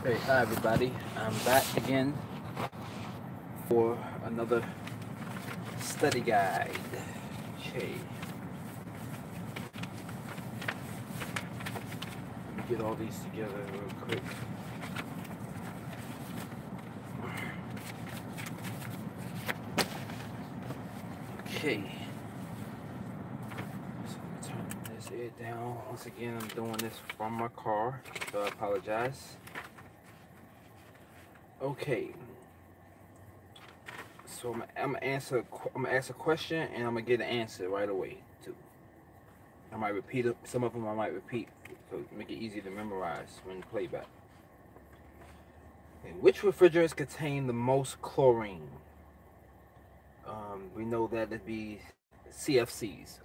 Hey, hi everybody. I'm back again for another study guide. Okay, let me get all these together real quick. Okay, so I'm turn this air down. Once again, I'm doing this from my car, so I apologize. Okay, so I'm gonna ask a question and I'm gonna get an answer right away too. I might repeat it. Some of them I might repeat, so make it easy to memorize when playback. Okay, which refrigerants contain the most chlorine? We know that it'd be CFCs,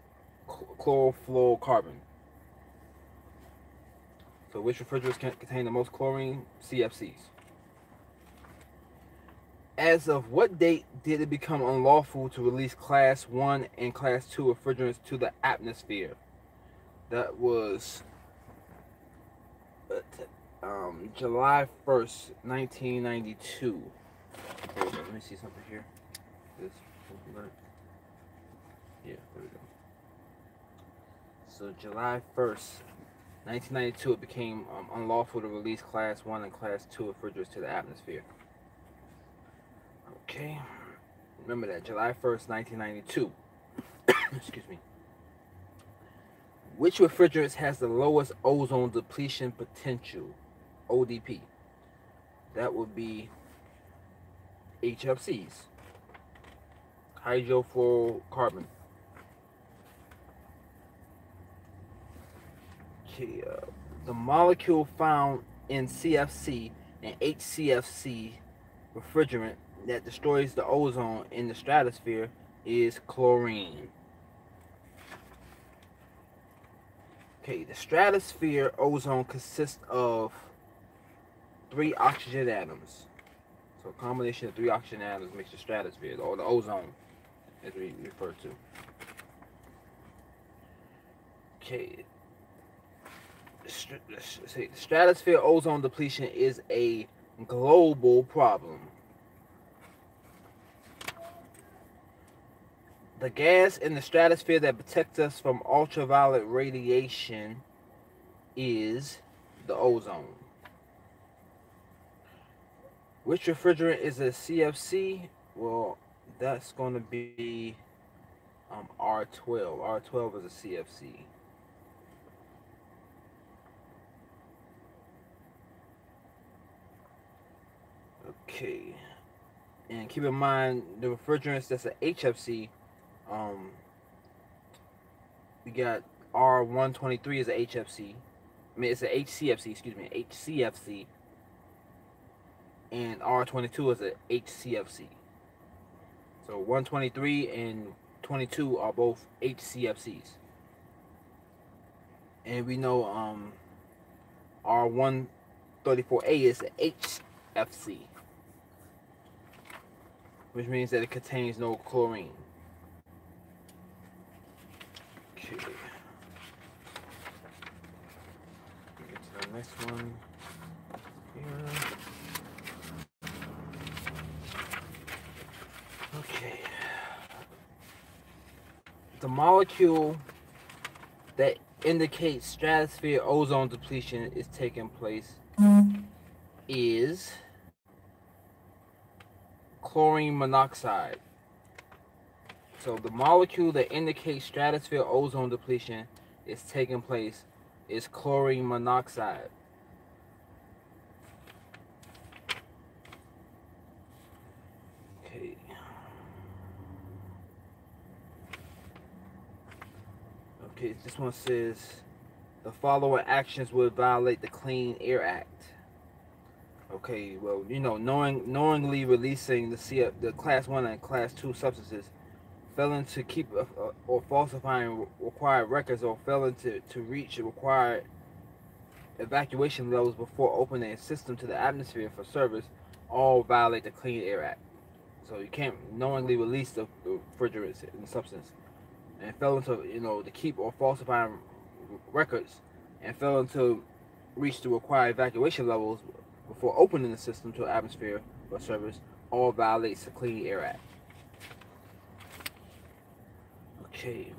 chlorofluorocarbon. So which refrigerants contain the most chlorine? CFCs. As of what date did it become unlawful to release Class 1 and Class 2 refrigerants to the atmosphere? That was July 1st, 1992. Okay, let me see something here. This alert. Yeah, there we go. So July 1st, 1992, it became unlawful to release Class 1 and Class 2 refrigerants to the atmosphere. Okay, remember that, July 1st, 1992. Excuse me. Which refrigerant has the lowest ozone depletion potential? ODP. That would be HFCs, hydrofluorocarbon. Okay, the molecule found in CFC and HCFC refrigerant that destroys the ozone in the stratosphere is chlorine. Okay, the stratosphere ozone consists of 3 oxygen atoms. So a combination of 3 oxygen atoms makes the stratosphere, or the ozone, as we refer to. Okay, the stratosphere ozone depletion is a global problem. The gas in the stratosphere that protects us from ultraviolet radiation is the ozone. Which refrigerant is a CFC? Well, that's going to be R12. R12 is a CFC. Okay. And keep in mind, the refrigerants that's a HFC, we got R123 is a HFC. I mean, it's a HCFC, excuse me, HCFC. And R22 is a HCFC. So 123 and 22 are both HCFCs. And we know R134A is a HFC, which means that it contains no chlorine. Okay. Get to the next one here. Okay. The molecule that indicates stratosphere ozone depletion is taking place is chlorine monoxide. So the molecule that indicates stratosphere ozone depletion is taking place is chlorine monoxide. Okay. Okay, this one says the following actions would violate the Clean Air Act. Okay, well, you know, knowingly releasing the Class 1 and Class 2 substances, failing to keep or falsifying required records, or failing to reach required evacuation levels before opening a system to the atmosphere for service, all violate the Clean Air Act. So you can't knowingly release the refrigerants and the substance, and failing to, to keep or falsify records, and failing to reach the required evacuation levels before opening the system to atmosphere or service all violates the Clean Air Act. Okay.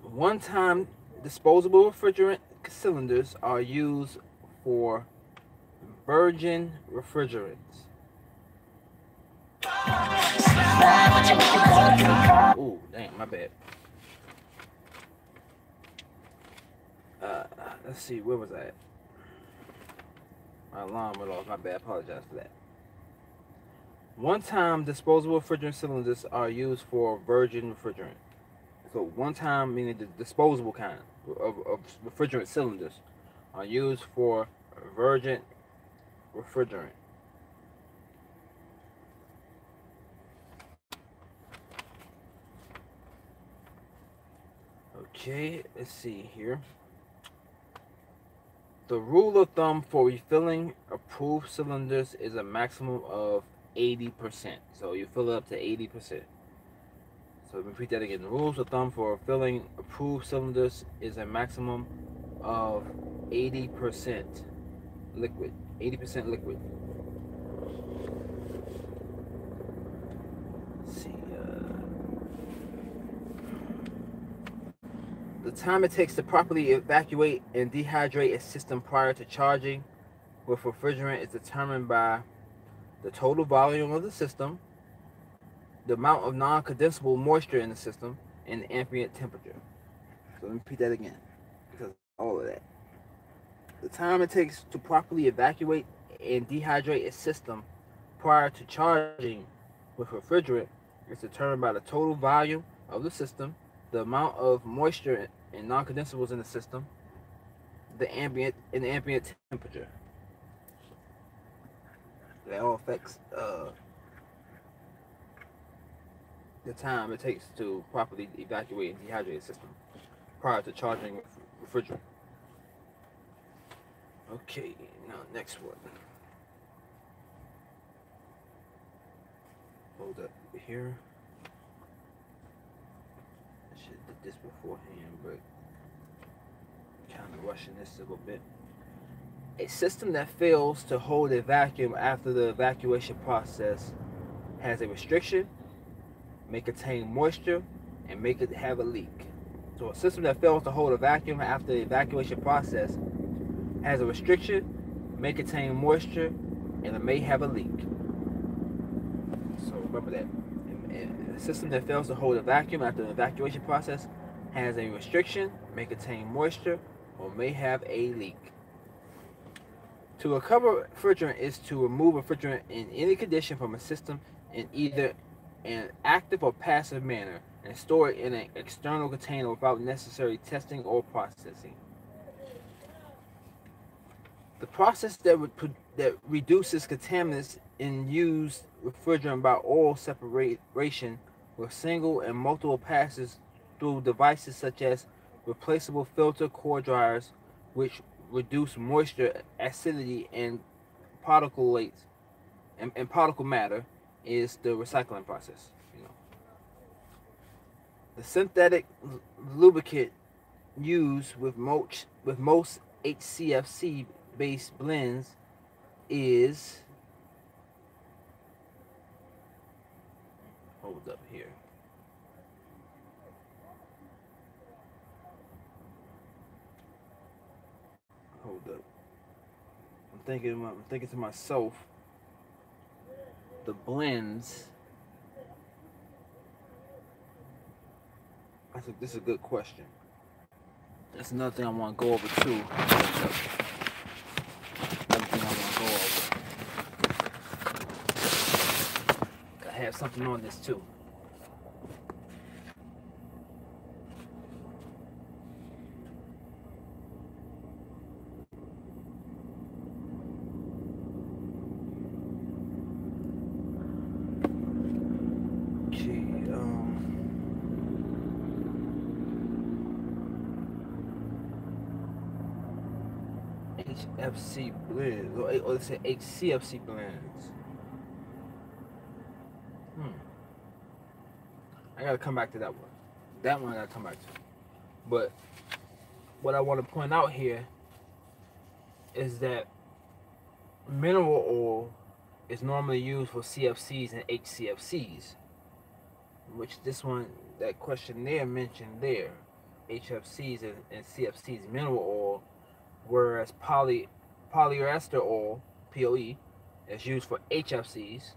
One-time disposable refrigerant cylinders are used for virgin refrigerants. Ooh, damn, my bad. Let's see, where was I at? My alarm went off. My bad. Apologize for that. One-time disposable refrigerant cylinders are used for virgin refrigerant. So one-time meaning the disposable kind of refrigerant cylinders are used for virgin refrigerant. Okay, let's see here. The rule of thumb for refilling approved cylinders is a maximum of 80%. So you fill it up to 80%. So repeat that again. The rules of thumb for filling approved cylinders is a maximum of 80% liquid. 80% liquid. Let's see. The time it takes to properly evacuate and dehydrate a system prior to charging with refrigerant is determined by the total volume of the system, the amount of non-condensable moisture in the system, and the ambient temperature. So let me repeat that again, because all of that. The time it takes to properly evacuate and dehydrate a system prior to charging with refrigerant is determined by the total volume of the system, the amount of moisture and non-condensables in the system, the ambient temperature. That all affects the time it takes to properly evacuate and dehydrate a system prior to charging with refrigerant. Okay, now next one. Hold up here. I should have did this beforehand, but kind of rushing this a little bit. A system that fails to hold a vacuum after the evacuation process has a restriction, may contain moisture, and may have a leak. So a system that fails to hold a vacuum after the evacuation process has a restriction, may contain moisture, and it may have a leak. So remember that. A system that fails to hold a vacuum after the evacuation process has a restriction, may contain moisture, or may have a leak. To recover refrigerant is to remove refrigerant in any condition from a system in either an active or passive manner and store it in an external container without necessary testing or processing. The process that reduces contaminants in used refrigerant by oil separation with single and multiple passes through devices such as replaceable filter core dryers, which reduce moisture, acidity, and particulates and particle matter, is the recycling process. The synthetic lubricant used with most HCFC based blends is, hold up here. Hold up. I'm thinking to myself, the blends. I think this is a good question. That's another thing I want to go over too. I have something on this too. HFC blends, or let's say HCFC blends. I gotta come back to that one. That one I gotta come back to. But what I want to point out here is that mineral oil is normally used for CFCs and HCFCs, which this one, that question there mentioned there, HFCs and CFCs mineral oil, whereas polyester oil, POE, is used for HFCs.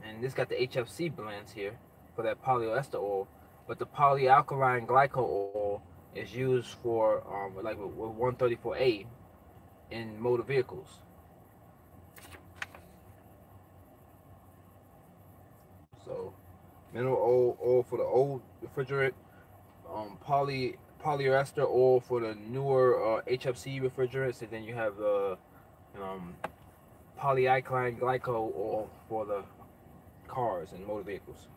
And this got the HFC blends here for that polyester oil, but the polyalkyl glycol oil is used for like with 134A in motor vehicles. So mineral oil for the old refrigerant, polyester oil for the newer HFC refrigerants, and then you have polyalkyl glycol oil for the cars and motor vehicles.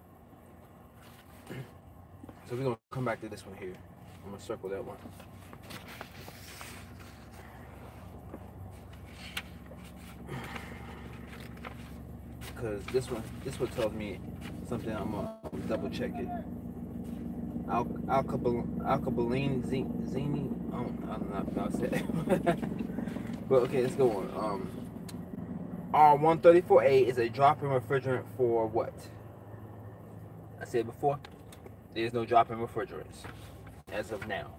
So we're gonna come back to this one here. I'm gonna circle that one. Because this one tells me something. I'm gonna double check it. Alkabalene zini. I'm not pronounce that. But okay, let's go on. R134A is a drop-in refrigerant for what? I said before, there's no drop-in refrigerants as of now.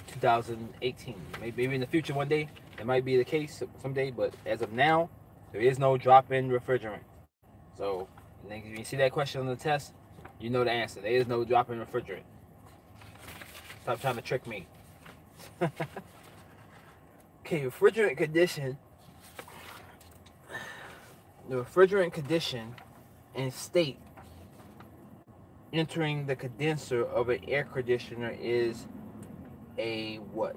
2018. Maybe in the future one day, it might be the case someday, but as of now, there is no drop-in refrigerant. So, when you see that question on the test, you know the answer. There is no drop-in refrigerant. Stop trying to trick me. Okay, refrigerant condition. The refrigerant condition and state entering the condenser of an air conditioner is a what?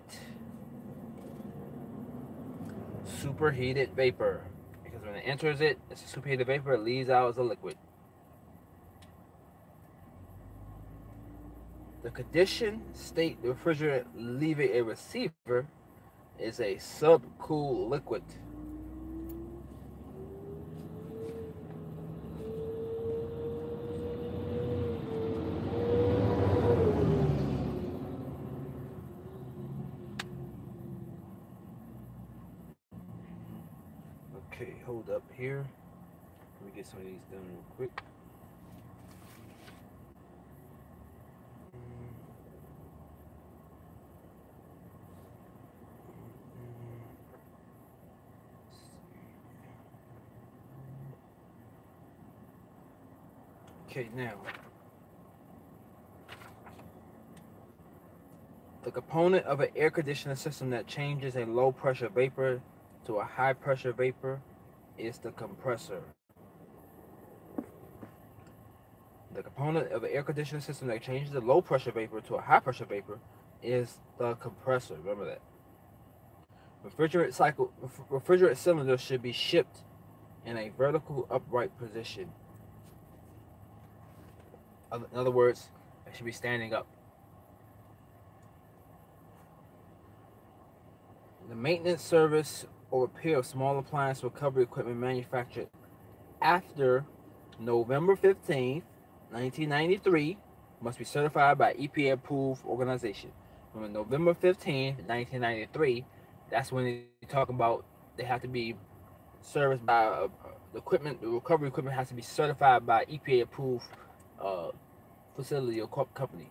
Superheated vapor. Because when it enters it, it's a superheated vapor, it leaves out as a liquid. The condition state the refrigerant leaving a receiver is a subcooled liquid. Okay, hold up here. Let me get some of these done real quick. Okay, now the component of an air conditioning system that changes a low pressure vapor to a high pressure vapor is the compressor. The component of an air conditioning system that changes the low pressure vapor to a high pressure vapor is the compressor. Remember that. Refrigerant cylinders should be shipped in a vertical upright position. In other words, it should be standing up. The maintenance, service, or repair of small appliance recovery equipment manufactured after November 15th, 1993 must be certified by EPA approved organization. From November 15th, 1993, that's when they talk about they have to be serviced by the recovery equipment has to be certified by EPA approved facility or company.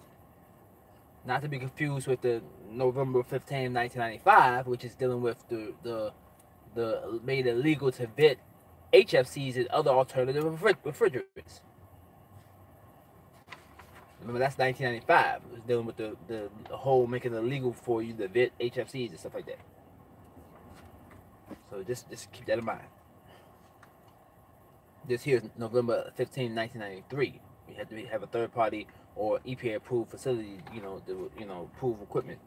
Not to be confused with the November 15, 1995, which is dealing with the made it illegal to vet HFCs and other alternative refrigerants. Remember, that's 1995. It was dealing with the whole making it illegal for you to vet HFCs and stuff like that. So just keep that in mind. This here is November 15, 1993. You had to have a third party or EPA approved facility, to approve equipment.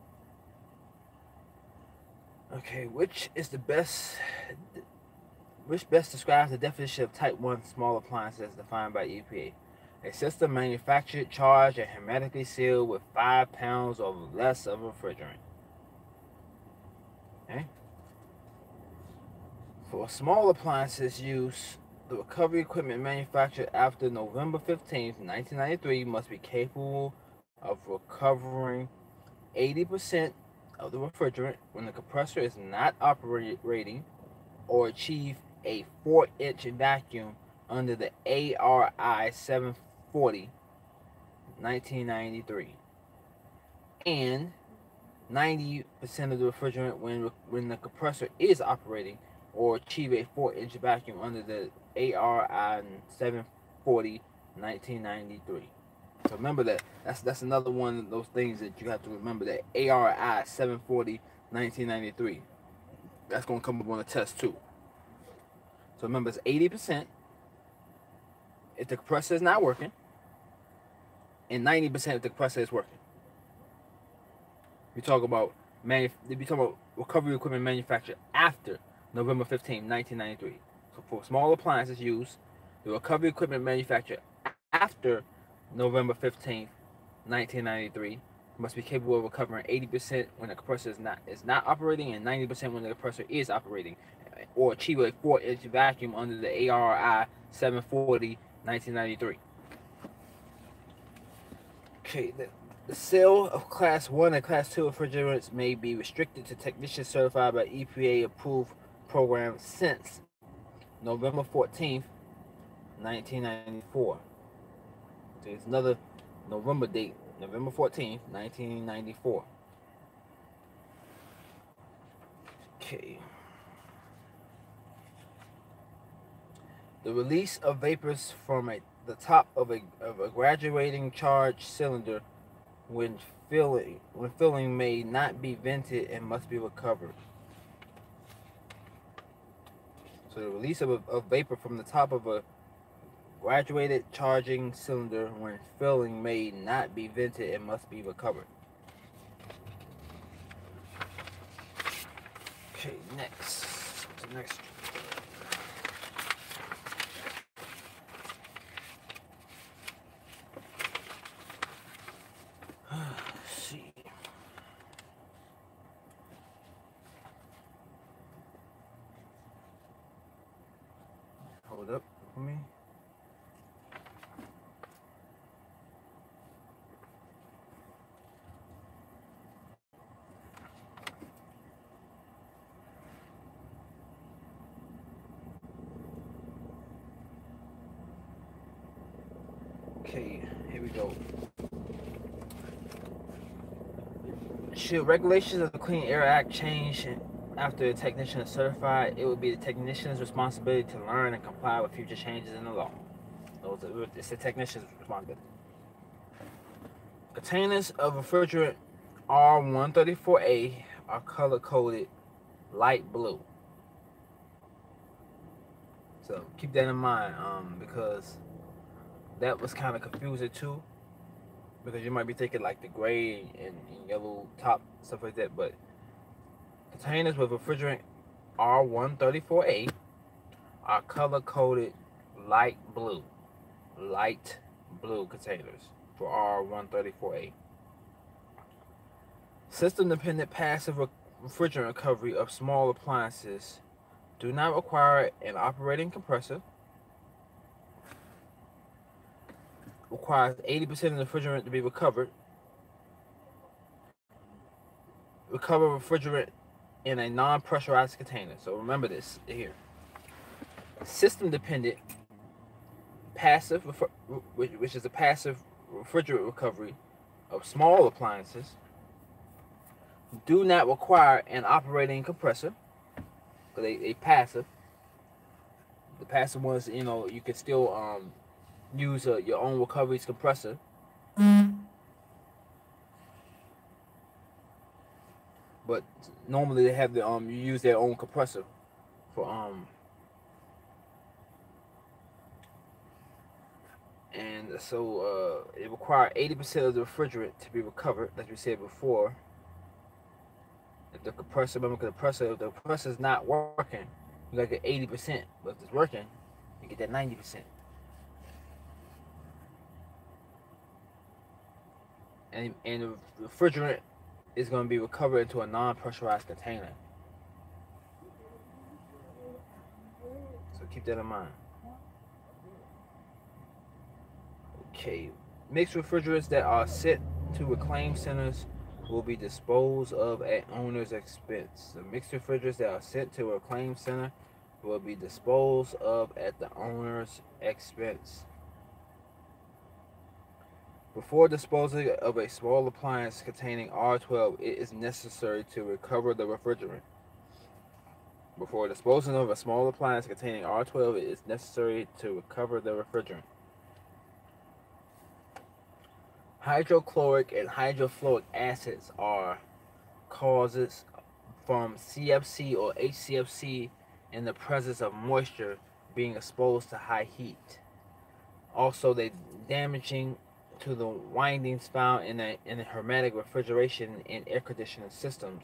Okay, which best describes the definition of type 1 small appliance as defined by EPA? A system manufactured, charged, and hermetically sealed with 5 pounds or less of refrigerant. Okay? For small appliances use The recovery equipment manufactured after November 15th, 1993 must be capable of recovering 80% of the refrigerant when the compressor is not operating or achieve a 4-inch vacuum under the ARI 740 1993, and 90% of the refrigerant when the compressor is operating or achieve a 4-inch vacuum under the ARI 740 1993. So remember that. That's another one of those things that you have to remember, that ARI 740 1993. That's going to come up on the test too. So remember, it's 80% if the compressor is not working, and 90% if the compressor is working. We talk about recovery equipment manufactured after November 15, 1993. So for small appliances used, the recovery equipment manufactured after November 15, 1993 must be capable of recovering 80% when the compressor is not operating, and 90% when the compressor is operating, or achieve a 4-inch vacuum under the ARI 740 1993. Okay, the sale of Class 1 and Class 2 refrigerants may be restricted to technicians certified by EPA approved programs since November 14th, 1994. There's another November date, November 14th, 1994. Okay. The release of vapors from the top of a graduating charge cylinder when filling may not be vented and must be recovered. So the release of vapor from the top of a graduated charging cylinder when filling may not be vented and must be recovered. Okay, next. The next. Let's see. Hold up for me. Okay, here we go. Should regulations of the Clean Air Act change after a technician is certified, it would be the technician's responsibility to learn and comply with future changes in the law. It's the technician's responsibility. Containers of refrigerant R134A are color-coded light blue. So keep that in mind, because that was kind of confusing too. Because you might be thinking like the gray and yellow top, stuff like that, but containers with refrigerant R134A are color-coded light blue containers for R134A. System-dependent passive refrigerant recovery of small appliances do not require an operating compressor, requires 80% of the refrigerant to be recovered. Recover refrigerant in a non-pressurized container. So remember this here. System-dependent passive, which is a passive refrigerant recovery of small appliances, do not require an operating compressor. Because they passive. The passive ones, you can still use your own recovery compressor. But normally they have you use their own compressor for and so it requires 80% of the refrigerant to be recovered, like we said before. If the compressor, if the compressor is not working, you gotta get 80%. But if it's working, you get that 90%. And the refrigerant is going to be recovered into a non-pressurized container. So keep that in mind. Okay, mixed refrigerants that are sent to reclaim centers will be disposed of at owner's expense. The mixed refrigerants that are sent to a reclaim center will be disposed of at the owner's expense. Before disposing of a small appliance containing R12, it is necessary to recover the refrigerant. Before disposing of a small appliance containing R12, it is necessary to recover the refrigerant. Hydrochloric and hydrofluoric acids are causes from CFC or HCFC in the presence of moisture being exposed to high heat. Also, they damaging to the windings found in a hermetic refrigeration and air conditioning systems,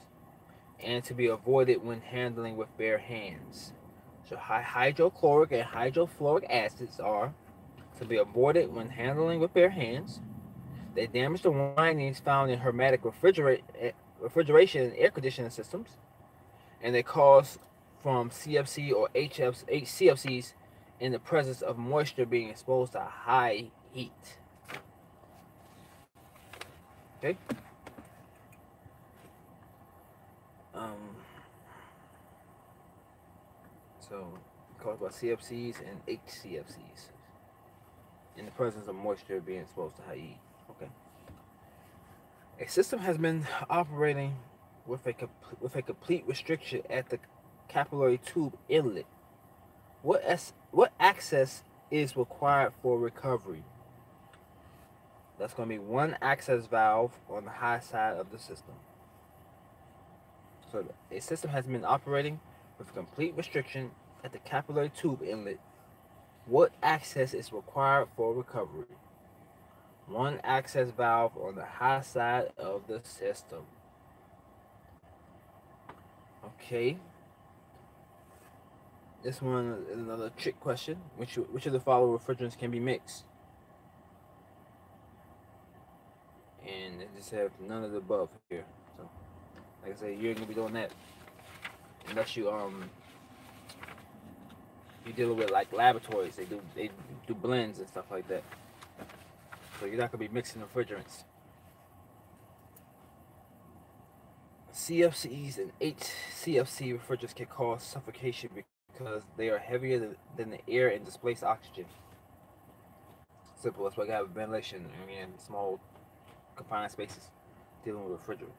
and to be avoided when handling with bare hands. So hydrochloric and hydrofluoric acids are to be avoided when handling with bare hands. They damage the windings found in hermetic refrigeration and air conditioning systems, and they cause from CFC or HCFCs in the presence of moisture being exposed to high heat. Okay. So caused by CFCs and HCFCs in the presence of moisture being exposed to high heat. Okay. A system has been operating with a complete restriction at the capillary tube inlet. What access is required for recovery? That's going to be one access valve on the high side of the system. So a system has been operating with complete restriction at the capillary tube inlet. What access is required for recovery? One access valve on the high side of the system. Okay. This one is another trick question. Which of the following refrigerants can be mixed? And they just have none of the above here. So, like I said, you ain't gonna be doing that unless you're dealing with like laboratories. They do blends and stuff like that. So you're not gonna be mixing refrigerants. CFCs and HCFC refrigerants can cause suffocation because they are heavier than the air and displace oxygen. Simple. That's why you have ventilation in small confined spaces dealing with refrigerant.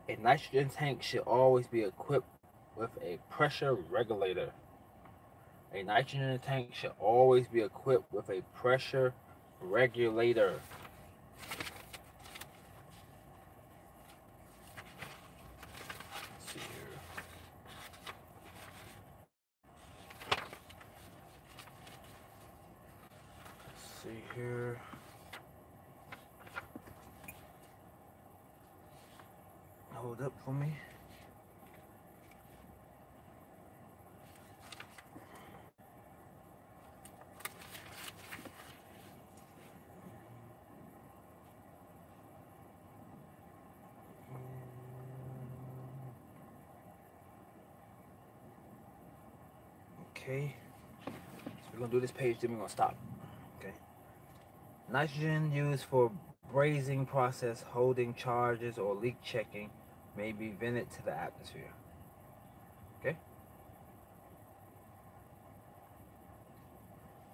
A nitrogen tank should always be equipped with a pressure regulator. A nitrogen tank should always be equipped with a pressure regulator. Let's see here. Let's see here. Hold up for me. Okay, so we're gonna do this page, then we're gonna stop. Okay. Nitrogen used for brazing process, holding charges, or leak checking may be vented to the atmosphere. Okay.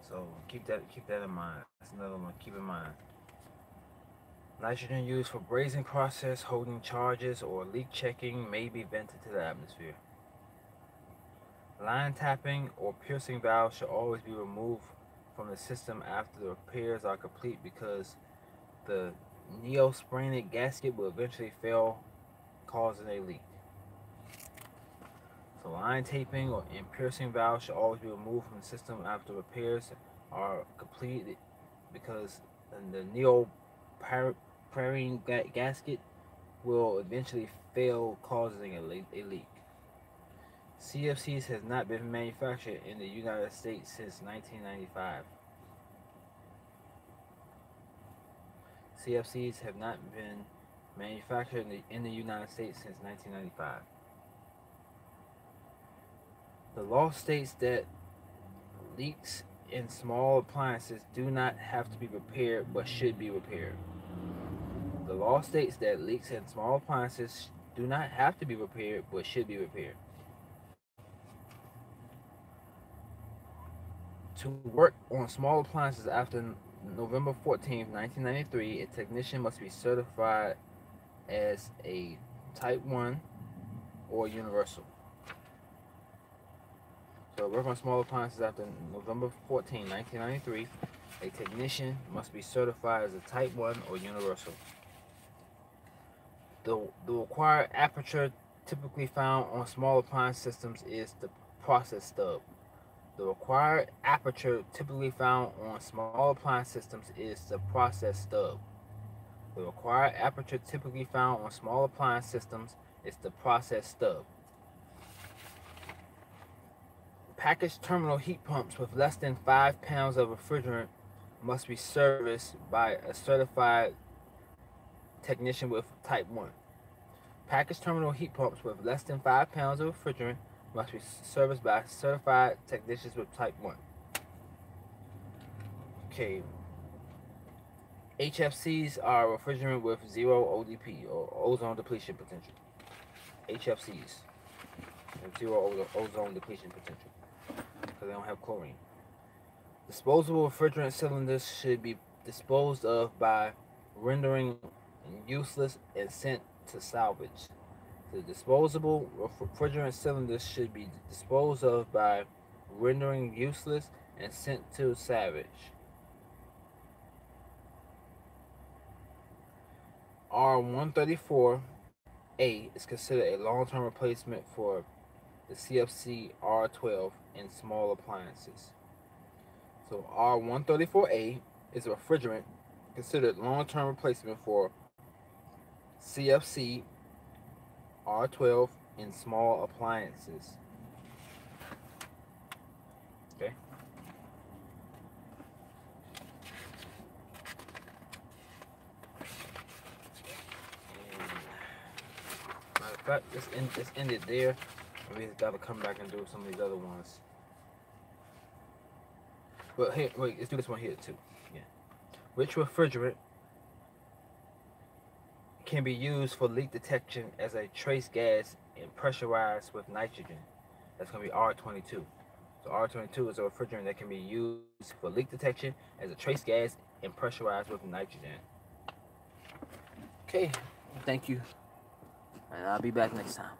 So keep that in mind. That's another one. Keep in mind. Nitrogen used for brazing process, holding charges, or leak checking may be vented to the atmosphere. Line tapping or piercing valves should always be removed from the system after the repairs are complete because the neosporinic gasket will eventually fail, causing a leak. So line taping and piercing valves should always be removed from the system after repairs are completed because the neosporinic gasket will eventually fail, causing a leak. CFCs has not been manufactured in the United States since 1995. CFCs have not been manufactured in the United States since 1995. The law states that leaks in small appliances do not have to be repaired but should be repaired. The law states that leaks in small appliances do not have to be repaired but should be repaired. To work on small appliances after November 14th, 1993, a technician must be certified as a Type 1 or Universal. So, work on small appliances after November 14th, 1993, a technician must be certified as a Type 1 or Universal. The required aperture typically found on small appliance systems is the process stub. The required aperture typically found on small appliance systems is the process stub. The required aperture typically found on small appliance systems is the process stub. Packaged terminal heat pumps with less than 5 pounds of refrigerant must be serviced by a certified technician with Type 1. Packaged terminal heat pumps with less than 5 pounds of refrigerant must be serviced by certified technicians with Type 1. Okay. HFCs are refrigerant with zero ODP, or ozone depletion potential. HFCs have zero ozone depletion potential because they don't have chlorine. Disposable refrigerant cylinders should be disposed of by rendering useless and sent to salvage. The disposable refrigerant cylinders should be disposed of by rendering useless and sent to salvage. R134A is considered a long-term replacement for the CFC R12 in small appliances. So R134A is a refrigerant considered long-term replacement for CFC R12 in small appliances. Okay. Matter of fact, let's end it there. We just gotta come back and do some of these other ones. But here, wait, let's do this one here too. Yeah. Which refrigerant can be used for leak detection as a trace gas and pressurized with nitrogen? That's going to be R22. So R22 is a refrigerant that can be used for leak detection as a trace gas and pressurized with nitrogen. Okay, thank you. And I'll be back next time.